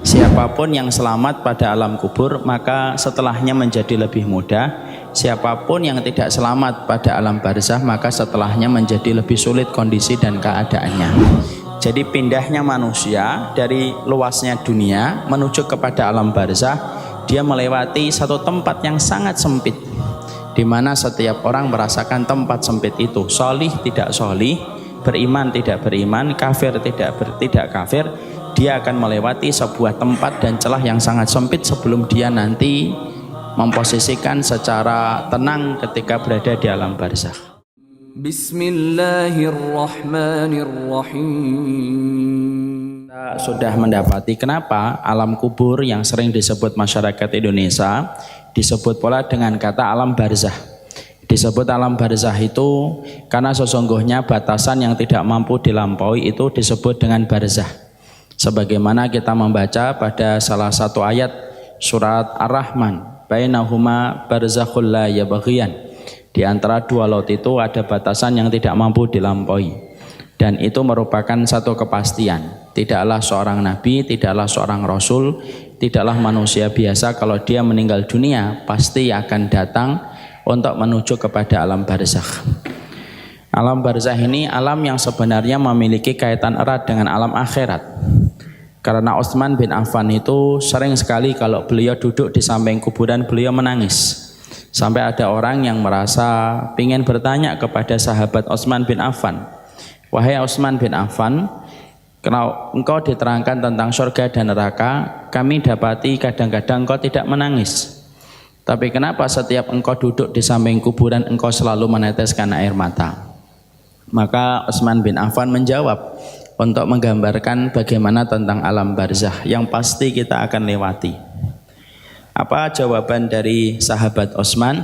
Siapapun yang selamat pada alam kubur, maka setelahnya menjadi lebih mudah. Siapapun yang tidak selamat pada alam barzah, maka setelahnya menjadi lebih sulit kondisi dan keadaannya. Jadi pindahnya manusia dari luasnya dunia menuju kepada alam barzah, dia melewati satu tempat yang sangat sempit, di mana setiap orang merasakan tempat sempit itu. Solih tidak solih, beriman tidak beriman, kafir tidak kafir, dia akan melewati sebuah tempat dan celah yang sangat sempit sebelum dia nanti memposisikan secara tenang ketika berada di alam barzakh. Bismillahirrahmanirrahim. Kita sudah mendapati kenapa alam kubur yang sering disebut masyarakat Indonesia disebut pula dengan kata alam barzakh. Disebut alam barzakh itu karena sesungguhnya batasan yang tidak mampu dilampaui itu disebut dengan barzakh. Sebagaimana kita membaca pada salah satu ayat surat Ar-Rahman, bainahuma barzakhul la yabghiyan. Di antara dua laut itu ada batasan yang tidak mampu dilampaui. Dan itu merupakan satu kepastian. Tidaklah seorang nabi, tidaklah seorang rasul, tidaklah manusia biasa kalau dia meninggal dunia pasti akan datang untuk menuju kepada alam barzakh. Alam barzakh ini alam yang sebenarnya memiliki kaitan erat dengan alam akhirat. Karena Utsman bin Affan itu sering sekali kalau beliau duduk di samping kuburan beliau menangis. Sampai ada orang yang merasa ingin bertanya kepada sahabat Utsman bin Affan, wahai Utsman bin Affan, kalau engkau diterangkan tentang surga dan neraka, kami dapati kadang-kadang engkau tidak menangis. Tapi kenapa setiap engkau duduk di samping kuburan engkau selalu meneteskan air mata? Maka Utsman bin Affan menjawab untuk menggambarkan bagaimana tentang alam barzakh yang pasti kita akan lewati. Apa jawaban dari sahabat Utsman?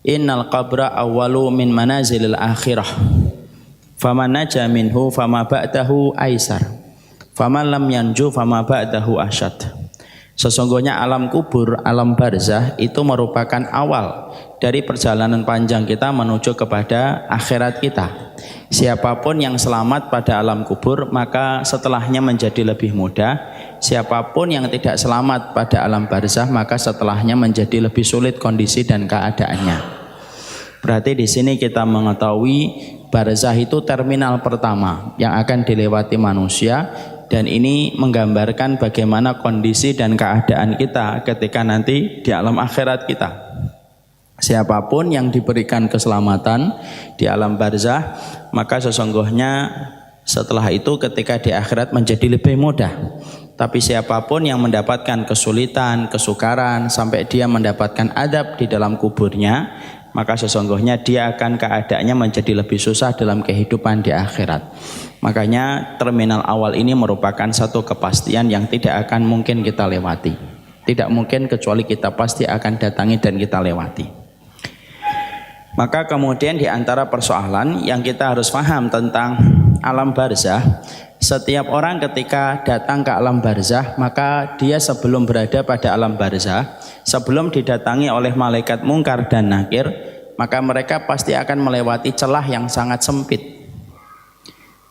Innal qabra awwalu min manazilil akhirah. Faman naja minhu fama ba'dahu aisar. Faman lam yanju fama ba'dahu asyad. Sesungguhnya alam kubur, alam barzakh itu merupakan awal dari perjalanan panjang kita menuju kepada akhirat kita. Siapapun yang selamat pada alam kubur, maka setelahnya menjadi lebih mudah. Siapapun yang tidak selamat pada alam barzakh, maka setelahnya menjadi lebih sulit kondisi dan keadaannya. Berarti di sini kita mengetahui barzakh itu terminal pertama yang akan dilewati manusia. Dan ini menggambarkan bagaimana kondisi dan keadaan kita ketika nanti di alam akhirat kita. Siapapun yang diberikan keselamatan di alam barzakh, maka sesungguhnya setelah itu ketika di akhirat menjadi lebih mudah. Tapi siapapun yang mendapatkan kesulitan, kesukaran, sampai dia mendapatkan adab di dalam kuburnya, maka sesungguhnya dia akan keadaannya menjadi lebih susah dalam kehidupan di akhirat. Makanya terminal awal ini merupakan satu kepastian yang tidak akan mungkin kita lewati. Tidak mungkin kecuali kita pasti akan datangi dan kita lewati. Maka kemudian di antara persoalan yang kita harus paham tentang alam barzakh, setiap orang ketika datang ke alam barzakh, maka dia sebelum berada pada alam barzakh, sebelum didatangi oleh malaikat mungkar dan nakir, maka mereka pasti akan melewati celah yang sangat sempit.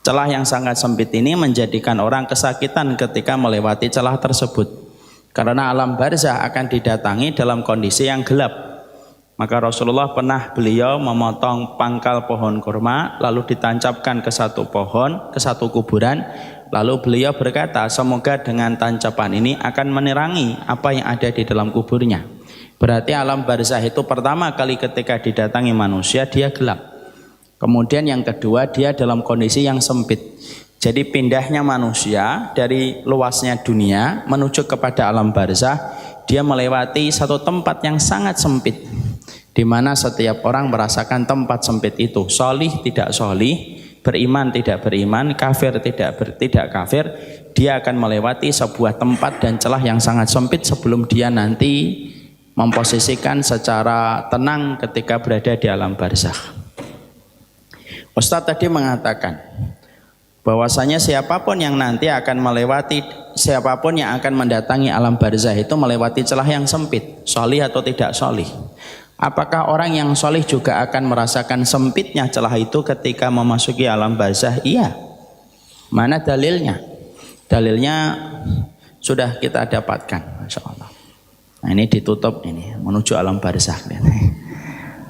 Celah yang sangat sempit ini menjadikan orang kesakitan ketika melewati celah tersebut. Karena alam barzakh akan didatangi dalam kondisi yang gelap. Maka Rasulullah pernah beliau memotong pangkal pohon kurma lalu ditancapkan ke satu pohon, ke satu kuburan. Lalu beliau berkata, semoga dengan tancapan ini akan menerangi apa yang ada di dalam kuburnya. Berarti alam barzakh itu pertama kali ketika didatangi manusia dia gelap. Kemudian yang kedua dia dalam kondisi yang sempit. Jadi pindahnya manusia dari luasnya dunia menuju kepada alam barzakh, dia melewati satu tempat yang sangat sempit, di mana setiap orang merasakan tempat sempit itu. Solih tidak solih, beriman tidak beriman, kafir tidak kafir, dia akan melewati sebuah tempat dan celah yang sangat sempit sebelum dia nanti memposisikan secara tenang ketika berada di alam barzakh. Ustadz tadi mengatakan bahwasanya siapapun yang nanti akan melewati, siapapun yang akan mendatangi alam barzakh itu melewati celah yang sempit, solih atau tidak solih. Apakah orang yang solih juga akan merasakan sempitnya celah itu ketika memasuki alam barzakh? Iya. Mana dalilnya? Dalilnya sudah kita dapatkan, Masya Allah. Nah ini ditutup ini menuju alam barzakh.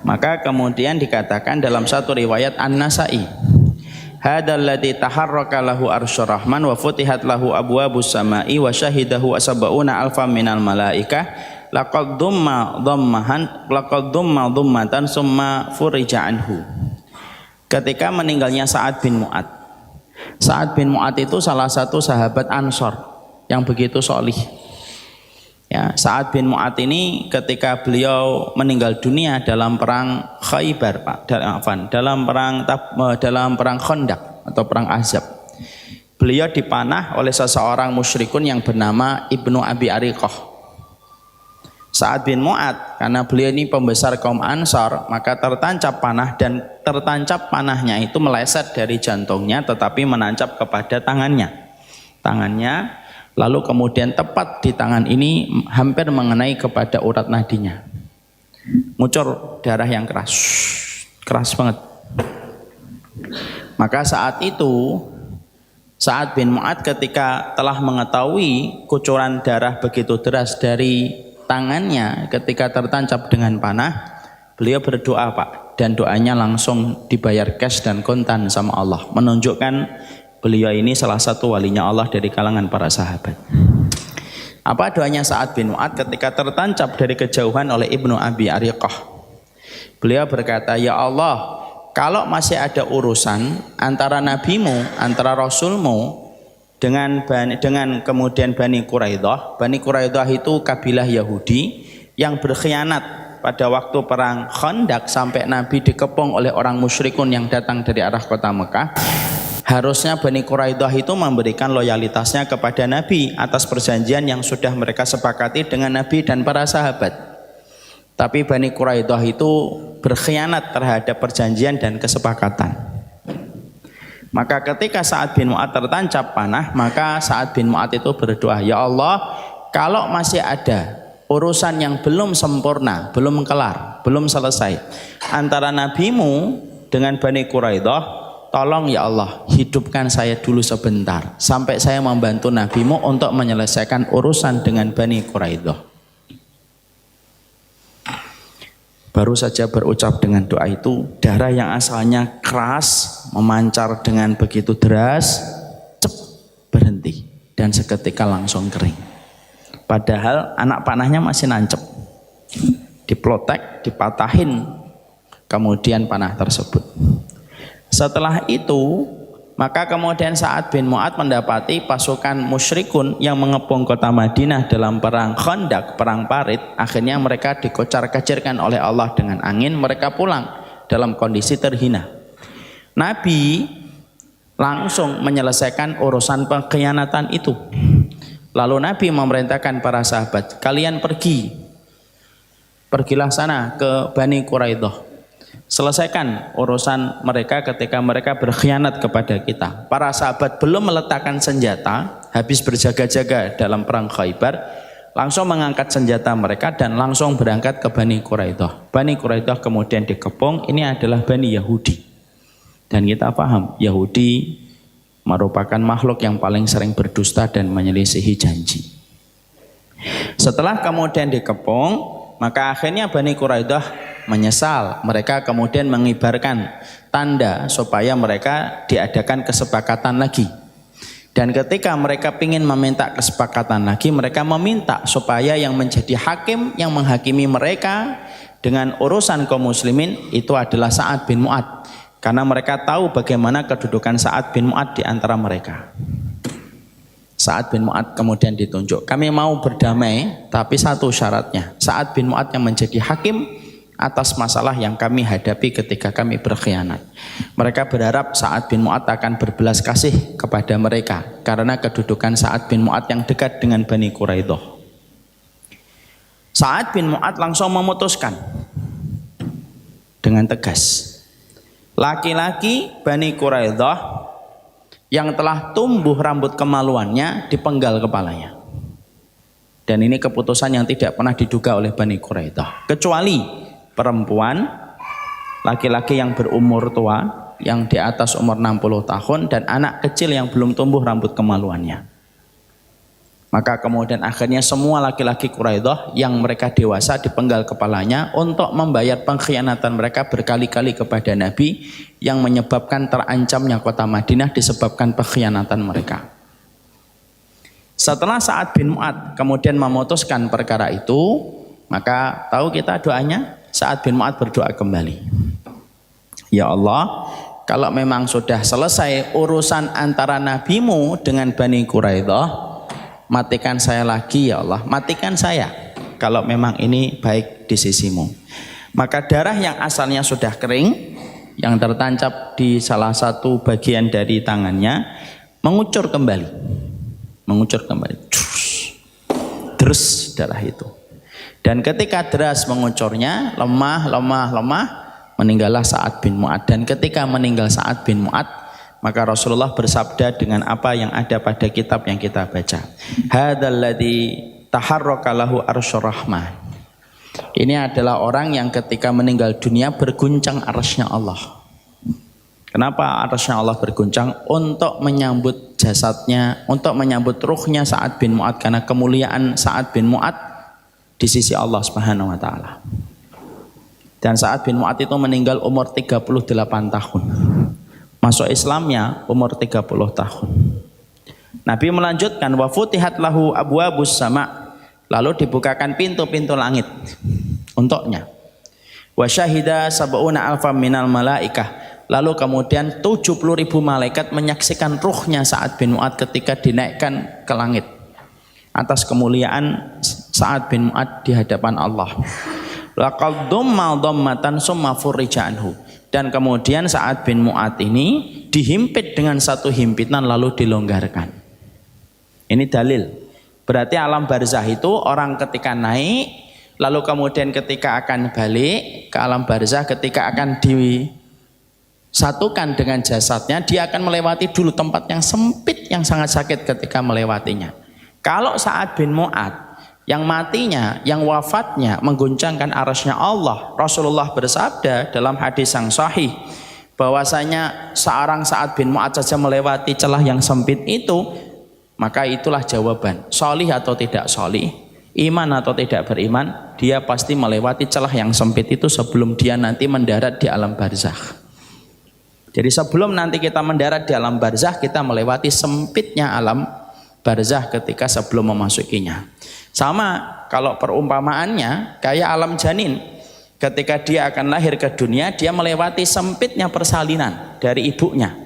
Maka kemudian dikatakan dalam satu riwayat An-Nasa'i, hadzal ladzi taharraka lahu arsyur rahman wa futihat lahu abwabus samai wa syahidahu asbauna alfam minal malaikah laqad dhammatan summa furija anhu. Ketika meninggalnya Sa'ad bin Mu'adz. Sa'ad bin Mu'adz itu salah satu sahabat Ansor yang begitu sholih. Ya, Sa'ad bin Mu'adz ini ketika beliau meninggal dunia dalam perang Khaybar, Pak, dalam perang Khandaq atau perang Ahzab. Beliau dipanah oleh seseorang musyrikun yang bernama Ibnu Abi Ariqah. Sa'ad bin Mu'adz karena beliau ini pembesar kaum Ansar, maka tertancap panah dan tertancap panahnya itu meleset dari jantungnya tetapi menancap kepada tangannya. Lalu kemudian tepat di tangan ini hampir mengenai kepada urat nadinya. Ngucur darah yang keras banget. Maka saat itu Sa'ad bin Mu'adz ketika telah mengetahui kucuran darah begitu deras dari tangannya ketika tertancap dengan panah, beliau berdoa, Pak, dan doanya langsung dibayar cash dan kontan sama Allah, menunjukkan beliau ini salah satu walinya Allah dari kalangan para sahabat. Apa doanya Sa'ad bin Mu'adz ketika tertancap dari kejauhan oleh Ibnu Abi Ariqah? Beliau berkata, ya Allah, kalau masih ada urusan antara nabimu, antara rasulmu dengan kemudian Bani Quraidah. Bani Quraidah itu kabilah Yahudi yang berkhianat pada waktu perang Khandaq sampai Nabi dikepung oleh orang musyrikun yang datang dari arah kota Mekah. Harusnya Bani Quraidah itu memberikan loyalitasnya kepada Nabi atas perjanjian yang sudah mereka sepakati dengan Nabi dan para sahabat. Tapi Bani Quraidah itu berkhianat terhadap perjanjian dan kesepakatan. Maka ketika Sa'ad bin Mu'adz tertancap panah, maka Sa'ad bin Mu'adz itu berdoa, ya Allah, kalau masih ada urusan yang belum sempurna, belum kelar, belum selesai antara nabimu dengan Bani Quraidah, tolong ya Allah, hidupkan saya dulu sebentar sampai saya membantu nabimu untuk menyelesaikan urusan dengan Bani Quraidah. Baru saja berucap dengan doa itu, darah yang asalnya keras memancar dengan begitu deras, berhenti dan seketika langsung kering. Padahal anak panahnya masih nancep, diplotek, dipatahin, kemudian panah tersebut. Setelah itu, maka kemudian Sa'ad bin Mu'adz mendapati pasukan musyrikun yang mengepung kota Madinah dalam perang Khandaq, perang Parit. Akhirnya mereka dikocar-kacirkan oleh Allah dengan angin, mereka pulang dalam kondisi terhina. Nabi langsung menyelesaikan urusan pengkhianatan itu. Lalu Nabi memerintahkan para sahabat, kalian pergilah sana ke Bani Quraidah. Selesaikan urusan mereka ketika mereka berkhianat kepada kita. Para sahabat belum meletakkan senjata, habis berjaga-jaga dalam perang Khaybar, langsung mengangkat senjata mereka dan langsung berangkat ke Bani Quraidah. Bani Quraidah kemudian dikepung, ini adalah Bani Yahudi. Dan kita paham, Yahudi merupakan makhluk yang paling sering berdusta dan menyelisihi janji. Setelah kemudian dikepung, maka akhirnya Bani Quraidah menyesal. Mereka kemudian mengibarkan tanda supaya mereka diadakan kesepakatan lagi. Dan ketika mereka ingin meminta kesepakatan lagi, mereka meminta supaya yang menjadi hakim, yang menghakimi mereka dengan urusan kaum muslimin itu adalah Sa'ad bin Mu'adz. Karena mereka tahu bagaimana kedudukan Sa'ad bin Mu'adz di antara mereka. Sa'ad bin Mu'adz kemudian ditunjuk, kami mau berdamai, tapi satu syaratnya, Sa'ad bin Mu'adz yang menjadi hakim atas masalah yang kami hadapi ketika kami berkhianat. Mereka berharap Sa'ad bin Mu'adz akan berbelas kasih kepada mereka karena kedudukan Sa'ad bin Mu'adz yang dekat dengan Bani Quraidah. Sa'ad bin Mu'adz langsung memutuskan dengan tegas, laki-laki Bani Quraidah yang telah tumbuh rambut kemaluannya dipenggal kepalanya. Dan ini keputusan yang tidak pernah diduga oleh Bani Quraidah, kecuali perempuan, laki-laki yang berumur tua, yang di atas umur 60 tahun, dan anak kecil yang belum tumbuh rambut kemaluannya. Maka kemudian akhirnya semua laki-laki Quraidah yang mereka dewasa dipenggal kepalanya untuk membayar pengkhianatan mereka berkali-kali kepada Nabi yang menyebabkan terancamnya kota Madinah disebabkan pengkhianatan mereka. Setelah Sa'ad bin Mu'adz kemudian memutuskan perkara itu, maka tahu kita doanya, Sa'ad bin Mu'adz berdoa kembali. Ya Allah, kalau memang sudah selesai urusan antara nabimu dengan Bani Quraidah, matikan saya lagi ya Allah, matikan saya kalau memang ini baik di sisimu. Maka darah yang asalnya sudah kering, yang tertancap di salah satu bagian dari tangannya, mengucur kembali, terus darah itu. Dan ketika deras mengucurnya, lemah, meninggallah Sa'ad bin Mu'adz. Dan ketika meninggal Sa'ad bin Mu'adz, maka Rasulullah bersabda dengan apa yang ada pada kitab yang kita baca. Hadzalladzi taharraka lahu arsyur rahman. Ini adalah orang yang ketika meninggal dunia berguncang arsy-Nya Allah. Kenapa arsy-Nya Allah berguncang? Untuk menyambut jasadnya, untuk menyambut ruhnya Sa'ad bin Mu'adz, karena kemuliaan Sa'ad bin Mu'adz di sisi Allah Subhanahu wa taala. Dan Sa'ad bin Mu'adz itu meninggal umur 38 tahun. Masuk Islamnya umur 30 tahun. Nabi melanjutkan, wa futihat lahu abwabus sama, lalu dibukakan pintu-pintu langit untuknya. Wa syahida sab'una alfam minal malaikah, lalu kemudian 70.000 malaikat menyaksikan ruhnya Sa'ad bin Mu'adz ketika dinaikkan ke langit atas kemuliaan Sa'ad bin Mu'adz di hadapan Allah. Laqad dhamma dhammatan summa furrija anhu. Dan kemudian Sa'ad bin Mu'adz ini dihimpit dengan satu himpitan lalu dilonggarkan. Ini dalil. Berarti alam barzah itu orang ketika naik, lalu kemudian ketika akan balik ke alam barzah, ketika akan disatukan dengan jasadnya, dia akan melewati dulu tempat yang sempit yang sangat sakit ketika melewatinya. Kalau Sa'ad bin Mu'adz yang matinya, yang wafatnya mengguncangkan arsy-Nya Allah, Rasulullah bersabda dalam hadis yang sahih bahwasanya seorang Sa'ad bin Mu'adz saja melewati celah yang sempit itu, maka itulah jawaban, sholih atau tidak sholih, iman atau tidak beriman, dia pasti melewati celah yang sempit itu sebelum dia nanti mendarat di alam barzakh. Jadi sebelum nanti kita mendarat di alam barzakh, kita melewati sempitnya alam barzakh ketika sebelum memasukinya. Sama kalau perumpamaannya kayak alam janin, ketika dia akan lahir ke dunia, dia melewati sempitnya persalinan dari ibunya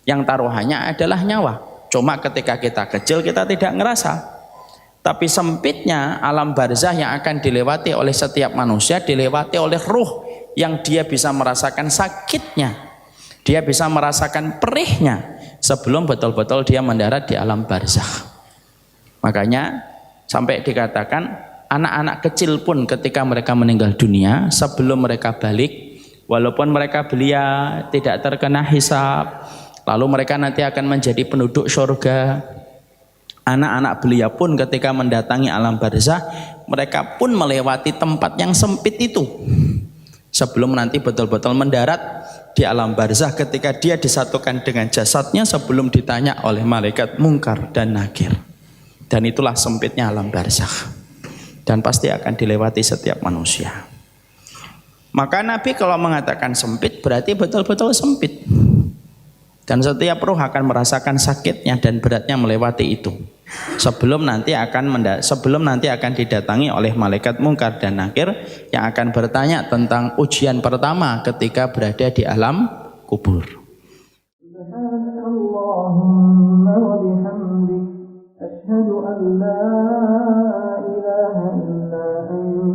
yang taruhannya adalah nyawa. Cuma ketika kita kecil kita tidak ngerasa, tapi sempitnya alam barzakh yang akan dilewati oleh setiap manusia, dilewati oleh ruh yang dia bisa merasakan sakitnya, dia bisa merasakan perihnya sebelum betul-betul dia mendarat di alam barzakh. Makanya sampai dikatakan anak-anak kecil pun ketika mereka meninggal dunia, sebelum mereka balik, walaupun mereka belia tidak terkena hisab, lalu mereka nanti akan menjadi penduduk surga, anak-anak belia pun ketika mendatangi alam barzakh, mereka pun melewati tempat yang sempit itu sebelum nanti betul-betul mendarat di alam barzakh ketika dia disatukan dengan jasadnya sebelum ditanya oleh malaikat Munkar dan Nakir. Dan itulah sempitnya alam barzakh, dan pasti akan dilewati setiap manusia. Maka Nabi kalau mengatakan sempit berarti betul-betul sempit, dan setiap ruh akan merasakan sakitnya dan beratnya melewati itu sebelum nanti akan didatangi oleh malaikat Munkar dan Nakir yang akan bertanya tentang ujian pertama ketika berada di alam kubur. أشهد أن لا إله إلا أنت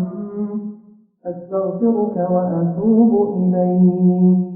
أستغفرك وأتوب إليك